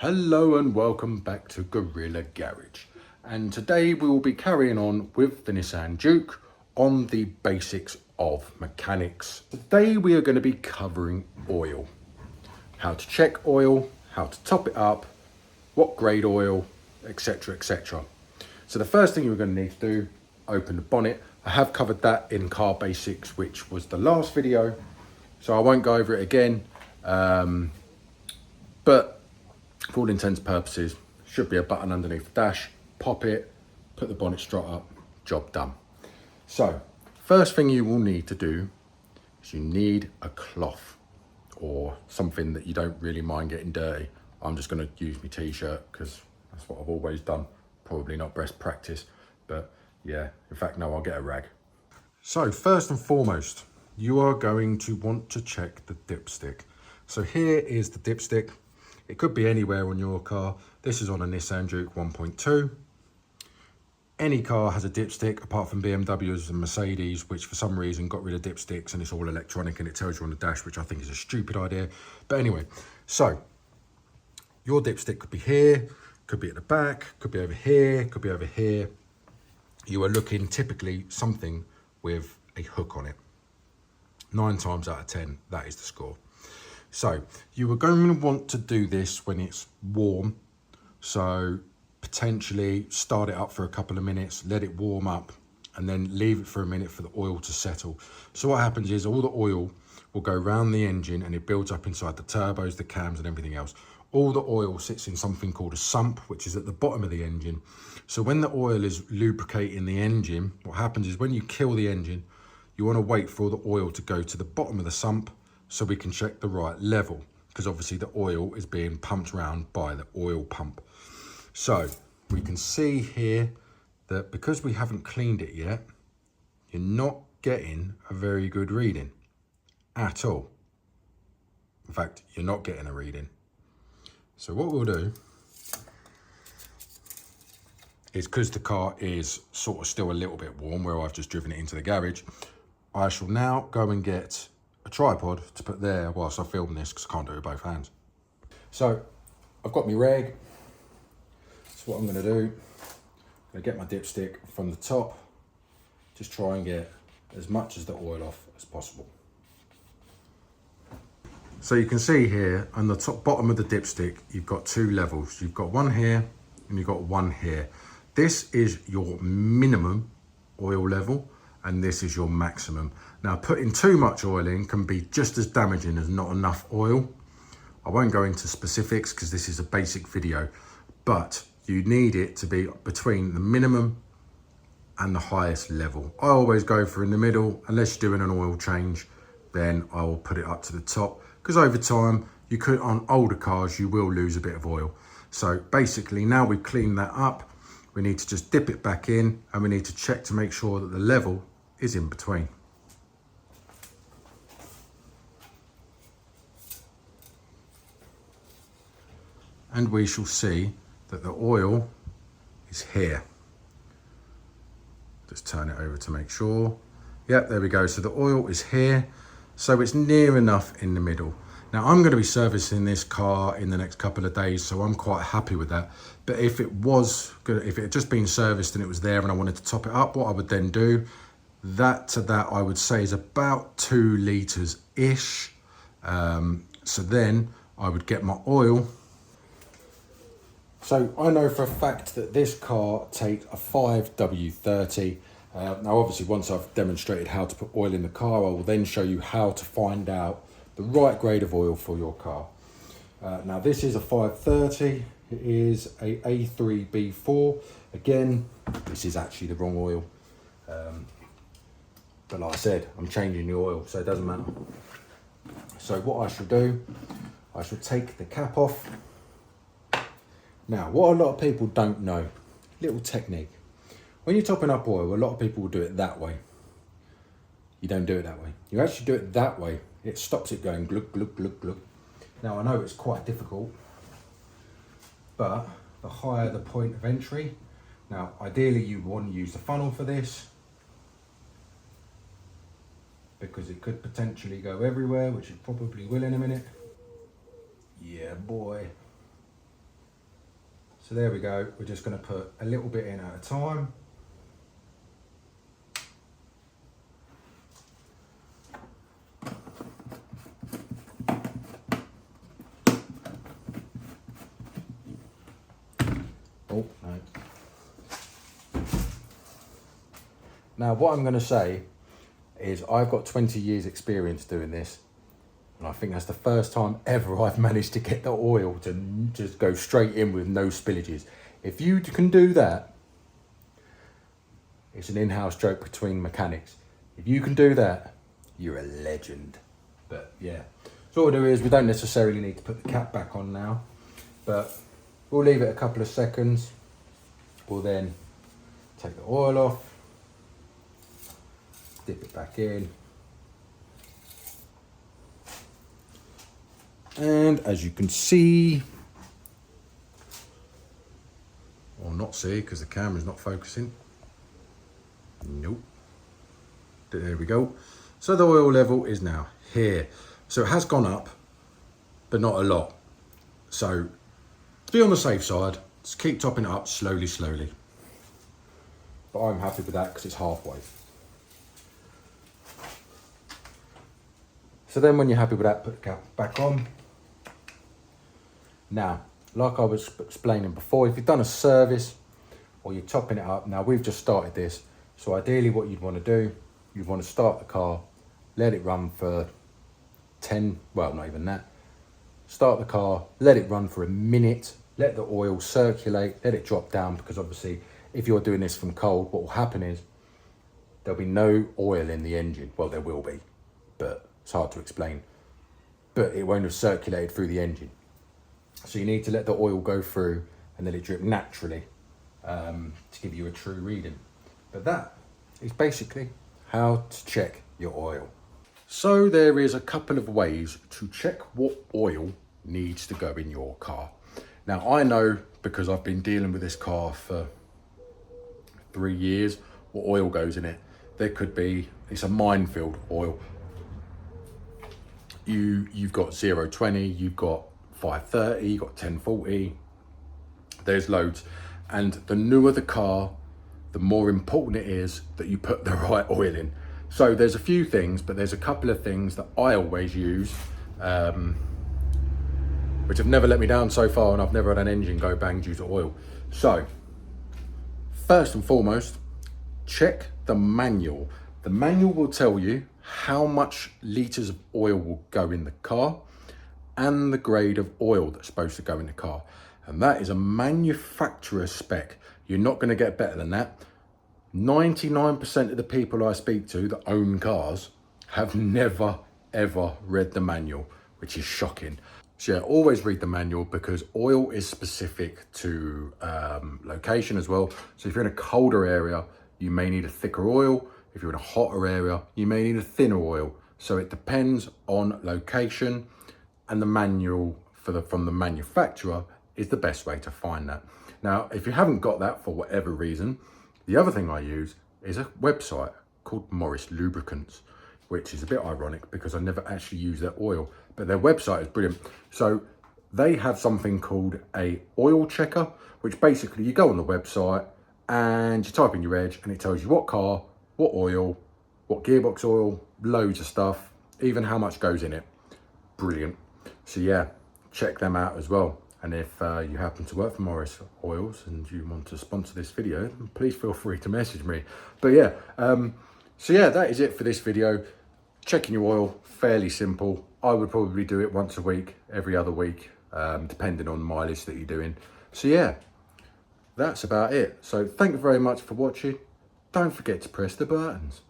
Hello and welcome back to Gorilla Garage, and today we will be carrying on with the Nissan Juke on the basics of mechanics. Today we are going to be covering oil, how to check oil, how to top it up, what grade oil, etc, etc. So the first thing you're going to need to do, open the bonnet. I have covered that in car basics, which was the last video, so I won't go over it again, but for all intents and purposes, should be a button underneath the dash. Pop it, put the bonnet strut up, job done. So first thing you will need to do is you need a cloth or something that you don't really mind getting dirty. I'm just going to use my t-shirt because that's what I've always done. Probably not best practice, but yeah, in fact, no, I'll get a rag. So first and foremost, you are going to want to check the dipstick. So here is the dipstick. It could be anywhere on your car. This is on a Nissan Juke 1.2. Any car has a dipstick apart from BMWs and Mercedes, which for some reason got rid of dipsticks and it's all electronic and it tells you on the dash, which I think is a stupid idea. But anyway, so your dipstick could be here, could be at the back, could be over here, could be over here. You are looking typically something with a hook on it. 9 times out of 10, that is the score. So you are going to want to do this when it's warm. So potentially start it up for a couple of minutes, let it warm up, and then leave it for a minute for the oil to settle. So what happens is all the oil will go around the engine and it builds up inside the turbos, the cams and everything else. All the oil sits in something called a sump, which is at the bottom of the engine. So when the oil is lubricating the engine, what happens is when you kill the engine, you want to wait for all the oil to go to the bottom of the sump so we can check the right level, because obviously the oil is being pumped around by the oil pump. So we can see here that because we haven't cleaned it yet, you're not getting a very good reading at all. In fact, you're not getting a reading. So what we'll do is, because the car is sort of still a little bit warm where I've just driven it into the garage, I shall now go and get a tripod to put there whilst I film this, because I can't do it with both hands. So I've got my rag. So what I'm going to do, I'm going to get my dipstick from the top, just try and get as much of the oil off as possible. So you can see here on the top bottom of the dipstick, you've got 2 levels. You've got one here and you've got one here. This is your minimum oil level and this is your maximum. Now putting too much oil in can be just as damaging as not enough oil. I won't go into specifics because this is a basic video, but you need it to be between the minimum and the highest level. I always go for in the middle. Unless you're doing an oil change, then I will put it up to the top, because over time you could, on older cars, you will lose a bit of oil. So basically now we've cleaned that up, we need to just dip it back in and we need to check to make sure that the level is in between. And we shall see that the oil is here. Just turn it over to make sure. Yep, there we go. So the oil is here. So it's near enough in the middle. Now I'm going to be servicing this car in the next couple of days, so I'm quite happy with that. But if it was good, if it had just been serviced and it was there and I wanted to top it up, what I would then do, that I would say is about 2 litres-ish. So then I would get my oil. So I know for a fact that this car takes a 5W30. Now obviously once I've demonstrated how to put oil in the car, I will then show you how to find out the right grade of oil for your car. Now this is a 530, it is a A3B4. Again, this is actually the wrong oil. But like I said, I'm changing the oil, so it doesn't matter. So what I shall do, I shall take the cap off. Now, what a lot of people don't know, little technique. When you're topping up oil, a lot of people will do it that way. You don't do it that way. You actually do it that way. It stops it going glug, glug, glug, glug. Now, I know it's quite difficult, but the higher the point of entry. Now, ideally, you want to use the funnel for this, because it could potentially go everywhere, which it probably will in a minute. Yeah, boy. So there we go. We're just going to put a little bit in at a time. Oh, no. Now what I'm going to say is I've got 20 years experience doing this, and I think that's the first time ever I've managed to get the oil to just go straight in with no spillages. If you can do that, it's an in-house joke between mechanics. If you can do that, you're a legend. But yeah, so what we'll do is we don't necessarily need to put the cap back on now, but we'll leave it a couple of seconds. We'll then take the oil off, dip it back in. And as you can see, or not see because the camera's not focusing. Nope. There we go. So the oil level is now here. So it has gone up, but not a lot. So to be on the safe side, just keep topping it up slowly, slowly. But I'm happy with that because it's halfway. So then when you're happy with that, put the cap back on. Now, like I was explaining before, if you've done a service or you're topping it up, now we've just started this. So ideally what you'd want to do, you'd want to start the car, let it run for 10, well, not even that. Start the car, let it run for a minute, let the oil circulate, let it drop down, because obviously if you're doing this from cold, what will happen is there'll be no oil in the engine. Well, there will be, but it's hard to explain. But it won't have circulated through the engine. So you need to let the oil go through and let it drip naturally to give you a true reading. But that is basically how to check your oil. So there is a couple of ways to check what oil needs to go in your car. Now I know, because I've been dealing with this car for 3 years, what oil goes in it. There could be, it's a minefield oil. You've got 020, you've got 530, you've got 1040, there's loads. And the newer the car, the more important it is that you put the right oil in. So there's a few things, but there's a couple of things that I always use, which have never let me down so far, and I've never had an engine go bang due to oil. So first and foremost, check the manual. The manual will tell you how much litres of oil will go in the car and the grade of oil that's supposed to go in the car. And that is a manufacturer spec. You're not going to get better than that. 99% of the people I speak to that own cars have never, ever read the manual, which is shocking. So yeah, always read the manual, because oil is specific to location as well. So if you're in a colder area, you may need a thicker oil. If you're in a hotter area, you may need a thinner oil. So it depends on location, and the manual from the manufacturer is the best way to find that. Now, if you haven't got that for whatever reason, the other thing I use is a website called Morris Lubricants, which is a bit ironic because I never actually use their oil, but their website is brilliant. So they have something called a oil checker, which basically you go on the website and you type in your reg and it tells you what car, what oil, what gearbox oil, loads of stuff, even how much goes in it. Brilliant. So yeah, check them out as well. And if you happen to work for Morris Oils and you want to sponsor this video, then please feel free to message me. But yeah, so yeah, that is it for this video. Checking your oil, fairly simple. I would probably do it once a week, every other week, depending on the mileage that you're doing. So yeah, that's about it. So thank you very much for watching. Don't forget to press the buttons.